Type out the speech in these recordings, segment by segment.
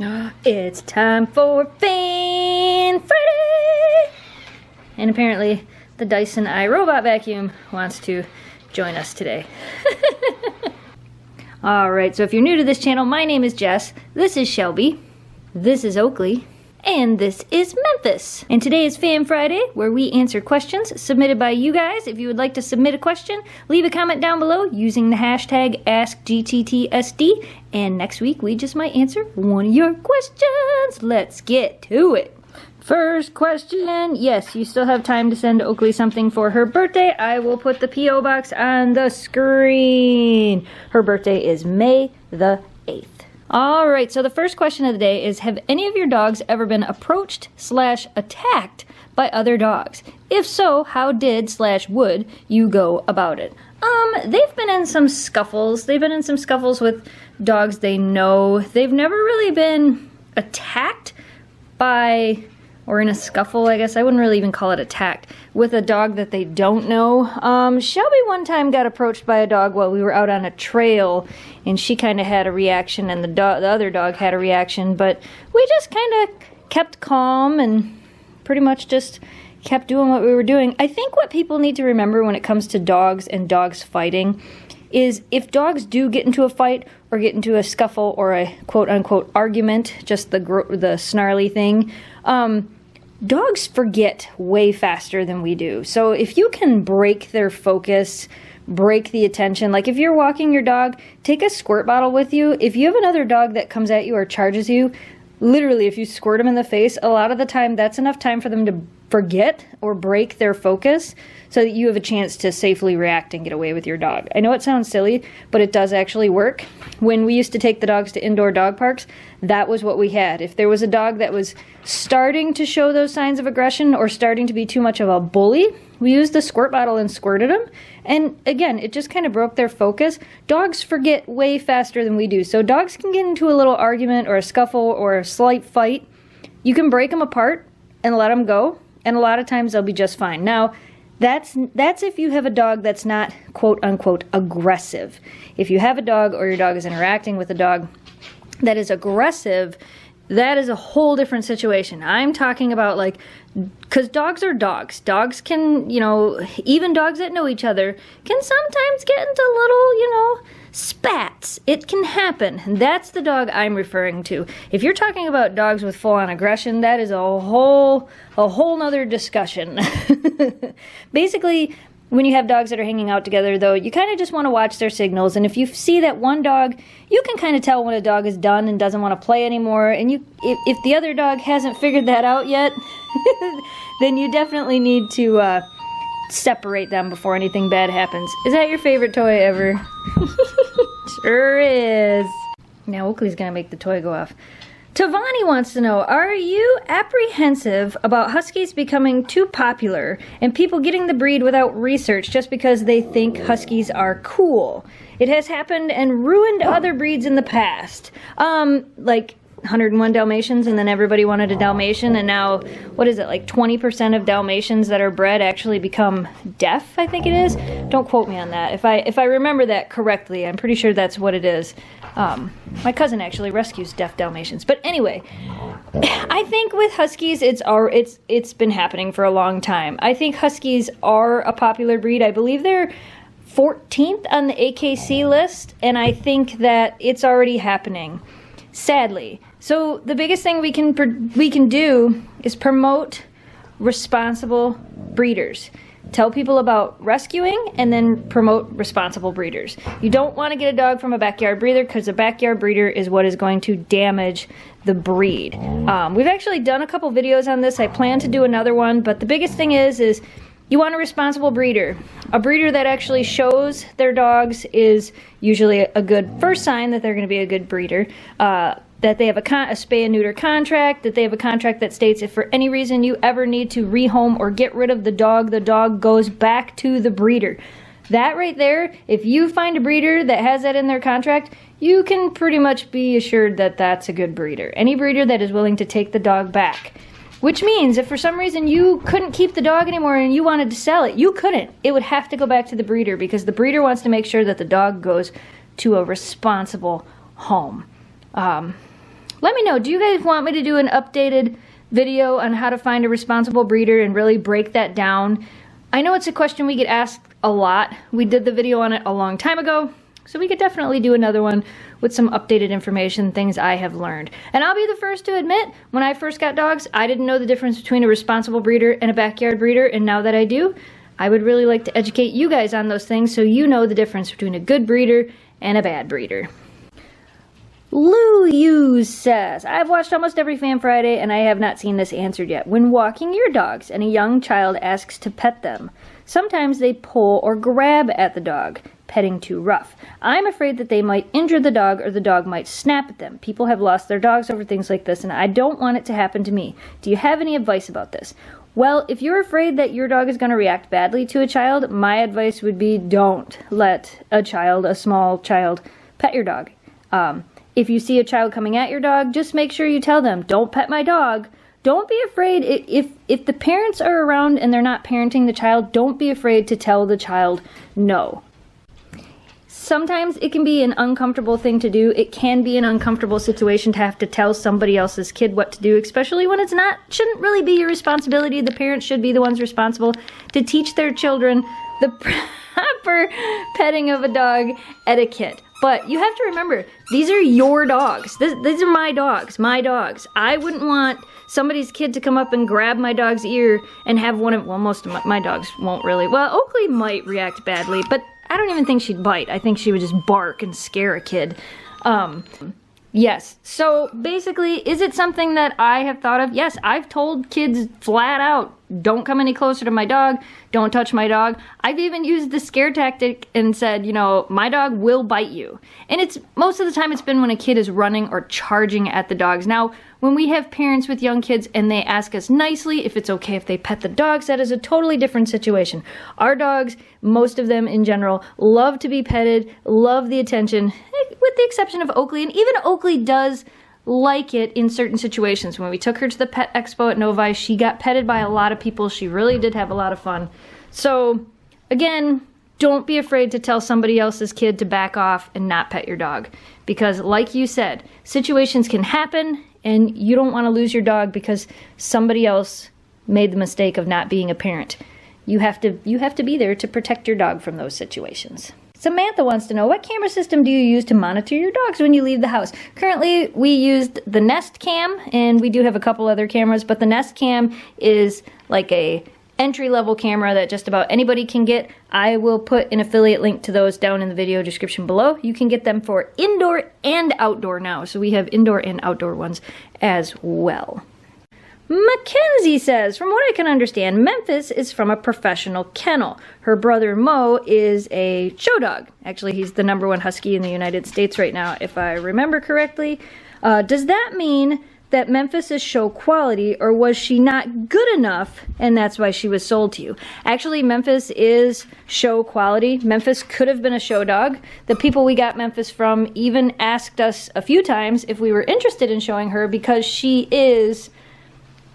It's time for Fan Friday! And apparently the Dyson iRobot vacuum wants to join us today. Alright, so if you're new to this channel, my name is Jess, this is Shelby, this is Oakley, and this is Memphis. And today is Fan Friday, where we answer questions submitted by you guys. If you would like to submit a question, leave a comment down below using the hashtag AskGTTSD. And next week, we just might answer one of your questions. Let's get to it. First question. Yes, you still have time to send Oakley something for her birthday. I will put the P.O. box on the screen. Her birthday is May the 8th. Alright, so the first question of the day is, have any of your dogs ever been approached/attacked by other dogs? If so, how did/would you go about it? They've been in some scuffles. They've been in some scuffles with dogs they know. They've never really been attacked by, or in a scuffle, I guess. I wouldn't really even call it attacked, with a dog that they don't know. Shelby one time got approached by a dog while we were out on a trail, and she kind of had a reaction, and the other dog had a reaction, but we just kind of kept calm and pretty much just kept doing what we were doing. I think what people need to remember when it comes to dogs and dogs fighting is, if dogs do get into a fight or get into a scuffle or a quote-unquote argument, just the snarly thing, dogs forget way faster than we do. So if you can break their focus, break the attention, like if you're walking your dog, take a squirt bottle with you. If you have another dog that comes at you or charges you, literally if you squirt them in the face, a lot of the time that's enough time for them to forget or break their focus so that you have a chance to safely react and get away with your dog. I know it sounds silly, but it does actually work. When we used to take the dogs to indoor dog parks, that was what we had. If there was a dog that was starting to show those signs of aggression or starting to be too much of a bully, we used the squirt bottle and squirted them. And again, it just kind of broke their focus. Dogs forget way faster than we do. So dogs can get into a little argument or a scuffle or a slight fight. You can break them apart and let them go. And a lot of times they'll be just fine. Now, that's if you have a dog that's not quote-unquote aggressive. If you have a dog or your dog is interacting with a dog that is aggressive, that is a whole different situation. I'm talking about, like, because dogs are dogs. Dogs can, even dogs that know each other can sometimes get into little, spats. It can happen. And that's the dog I'm referring to. If you're talking about dogs with full-on aggression, that is a whole nother discussion. Basically, when you have dogs that are hanging out together, though, you kind of just want to watch their signals. And if you see that one dog, you can kind of tell when a dog is done and doesn't want to play anymore. And if the other dog hasn't figured that out yet, then you definitely need to separate them before anything bad happens. Is that your favorite toy ever? Sure is. Now Oakley's gonna make the toy go off. Tavani wants to know, are you apprehensive about Huskies becoming too popular and people getting the breed without research just because they think Huskies are cool? It has happened and ruined other breeds in the past. Like 101 Dalmatians, and then everybody wanted a Dalmatian, and now, what is it, like 20% of Dalmatians that are bred actually become deaf, I think it is. Don't quote me on that. If I remember that correctly, I'm pretty sure that's what it is. My cousin actually rescues deaf Dalmatians. But anyway, I think with Huskies, it's been happening for a long time. I think Huskies are a popular breed. I believe they're 14th on the AKC list, and I think that it's already happening, sadly. So the biggest thing we can do is promote responsible breeders. Tell people about rescuing and then promote responsible breeders. You don't want to get a dog from a backyard breeder, because a backyard breeder is what is going to damage the breed. We've actually done a couple videos on this. I plan to do another one, but the biggest thing is you want a responsible breeder. A breeder that actually shows their dogs is usually a good first sign that they're going to be a good breeder. That they have a spay and neuter contract, that they have a contract that states if for any reason you ever need to rehome or get rid of the dog goes back to the breeder. That right there, if you find a breeder that has that in their contract, you can pretty much be assured that that's a good breeder. Any breeder that is willing to take the dog back. Which means if for some reason you couldn't keep the dog anymore and you wanted to sell it, you couldn't. It would have to go back to the breeder, because the breeder wants to make sure that the dog goes to a responsible home. Let me know, do you guys want me to do an updated video on how to find a responsible breeder and really break that down? I know it's a question we get asked a lot. We did the video on it a long time ago, so we could definitely do another one with some updated information, things I have learned. And I'll be the first to admit, when I first got dogs, I didn't know the difference between a responsible breeder and a backyard breeder, and now that I do, I would really like to educate you guys on those things so you know the difference between a good breeder and a bad breeder. Lou Hughes says, I've watched almost every Fan Friday and I have not seen this answered yet. When walking your dogs and a young child asks to pet them, sometimes they pull or grab at the dog, petting too rough. I'm afraid that they might injure the dog or the dog might snap at them. People have lost their dogs over things like this and I don't want it to happen to me. Do you have any advice about this? Well, if you're afraid that your dog is going to react badly to a child, my advice would be don't let a small child, pet your dog. If you see a child coming at your dog, just make sure you tell them, don't pet my dog. Don't be afraid. If the parents are around and they're not parenting the child, don't be afraid to tell the child no. Sometimes it can be an uncomfortable thing to do. It can be an uncomfortable situation to have to tell somebody else's kid what to do, especially when shouldn't really be your responsibility. The parents should be the ones responsible to teach their children the proper petting of a dog etiquette. But you have to remember, these are your dogs. These are my dogs, I wouldn't want somebody's kid to come up and grab my dog's ear and have most of my dogs won't really. Well, Oakley might react badly, but I don't even think she'd bite. I think she would just bark and scare a kid. Yes, so basically, is it something that I have thought of? Yes, I've told kids flat out, don't come any closer to my dog, don't touch my dog. I've even used the scare tactic and said, you know, my dog will bite you. And most of the time it's been when a kid is running or charging at the dogs. Now, when we have parents with young kids and they ask us nicely if it's okay if they pet the dogs, that is a totally different situation. Our dogs, most of them in general, love to be petted, love the attention, with the exception of Oakley. And even Oakley does like it in certain situations. When we took her to the pet expo at Novi, she got petted by a lot of people. She really did have a lot of fun. So again, don't be afraid to tell somebody else's kid to back off and not pet your dog. Because like you said, situations can happen and you don't want to lose your dog because somebody else made the mistake of not being a parent. You have to be there to protect your dog from those situations. Samantha wants to know, what camera system do you use to monitor your dogs when you leave the house? Currently, we used the Nest Cam, and we do have a couple other cameras, but the Nest Cam is like a entry-level camera that just about anybody can get. I will put an affiliate link to those down in the video description below. You can get them for indoor and outdoor now, so we have indoor and outdoor ones as well. Mackenzie says, from what I can understand, Memphis is from a professional kennel. Her brother Mo is a show dog. Actually, he's the #1 husky in the United States right now, if I remember correctly. Does that mean that Memphis is show quality, or was she not good enough and that's why she was sold to you? Actually, Memphis is show quality. Memphis could have been a show dog. The people we got Memphis from even asked us a few times if we were interested in showing her because she is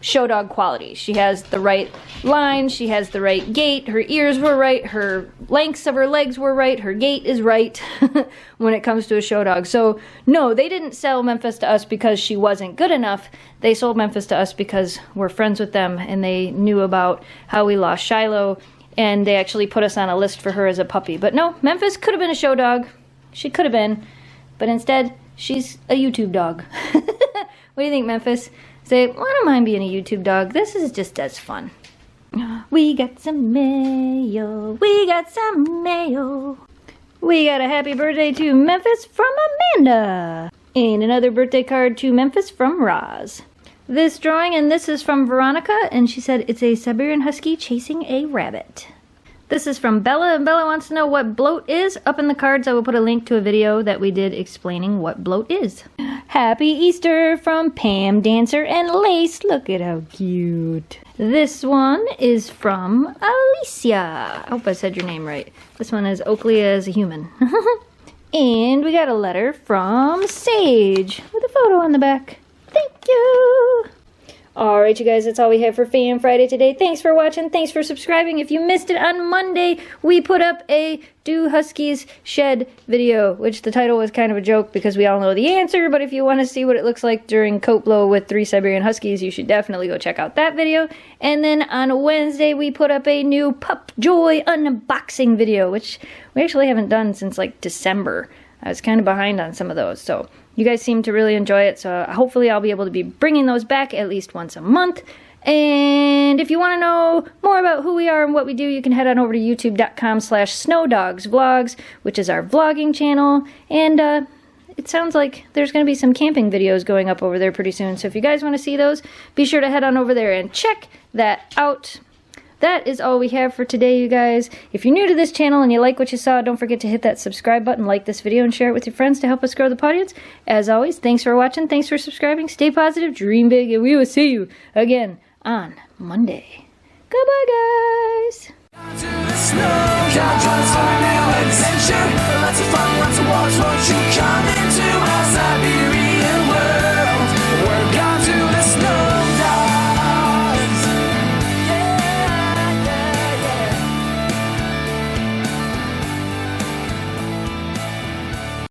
show dog quality. She has the right line, she has the right gait, her ears were right, her lengths of her legs were right, her gait is right when it comes to a show dog. So no, they didn't sell Memphis to us because she wasn't good enough. They sold Memphis to us because we're friends with them and they knew about how we lost Shiloh and they actually put us on a list for her as a puppy. But no, Memphis could have been a show dog. She could have been, but instead she's a YouTube dog. What do you think, Memphis? Say, well, I don't mind being a YouTube dog. This is just as fun. We got some mail. We got some mail. We got a happy birthday to Memphis from Amanda. And another birthday card to Memphis from Roz. This drawing, and this is from Veronica, and she said it's a Siberian Husky chasing a rabbit. This is from Bella, and Bella wants to know what bloat is. Up in the cards, I will put a link to a video that we did explaining what bloat is. Happy Easter from Pam, Dancer, and Lace. Look at how cute. This one is from Alicia. I hope I said your name right. This one is Oakley as a human. And we got a letter from Sage with a photo on the back. Thank you. Alright, you guys, that's all we have for Fan Friday today. Thanks for watching. Thanks for subscribing. If you missed it on Monday, we put up a Do Huskies Shed video, which the title was kind of a joke because we all know the answer, but if you want to see what it looks like during coat blow with 3 Siberian Huskies, you should definitely go check out that video. And then on Wednesday, we put up a new Pup Joy unboxing video, which we actually haven't done since like December. I was kind of behind on some of those, so you guys seem to really enjoy it, so hopefully I'll be able to be bringing those back at least once a month. And if you want to know more about who we are and what we do, you can head on over to youtube.com/snowdogsvlogs, which is our vlogging channel. And it sounds like there's going to be some camping videos going up over there pretty soon. So if you guys want to see those, be sure to head on over there and check that out. That is all we have for today, you guys. If you're new to this channel and you like what you saw, don't forget to hit that subscribe button, like this video, and share it with your friends to help us grow the audience. As always, thanks for watching, thanks for subscribing, stay positive, dream big, and we will see you again on Monday. Goodbye, guys! Lots of fun, lots of wars, won't you come into our Siberian